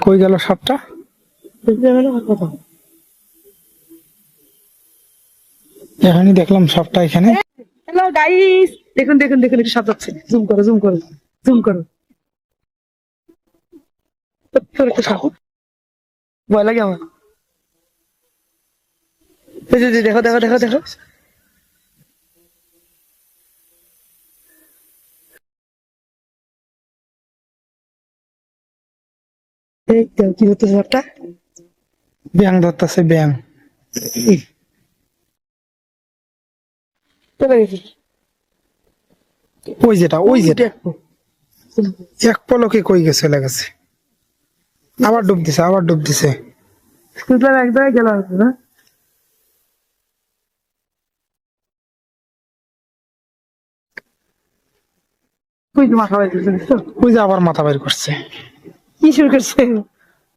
কই গেল সাপটা? এখানে দেখলাম সাপটা এখানে। হ্যালো গাইস, দেখুন দেখুন দেখুন একটু সাপ যাচ্ছে। জুম করো জুম করো জুম করো। ছোট একটা সাপ, ভয় লাগে আমার। এই যে দেখো দেখো দেখো দেখো। এই তো কি হচ্ছে সাপটা? ব্যাং ধরতেছে ব্যাং। চলে গেছে। ওই যেটা দেখো এক পলকে কই গেছে লেগেছে। আবার ডুব দিছে আবার ডুব দিছে। বুঝলাম, এক জায়গায় গেল হয়তো না। কই তো মাথা বাইরে দেখছো? ওই যে আবার মাথা বের করছে। কি শুরু করছে?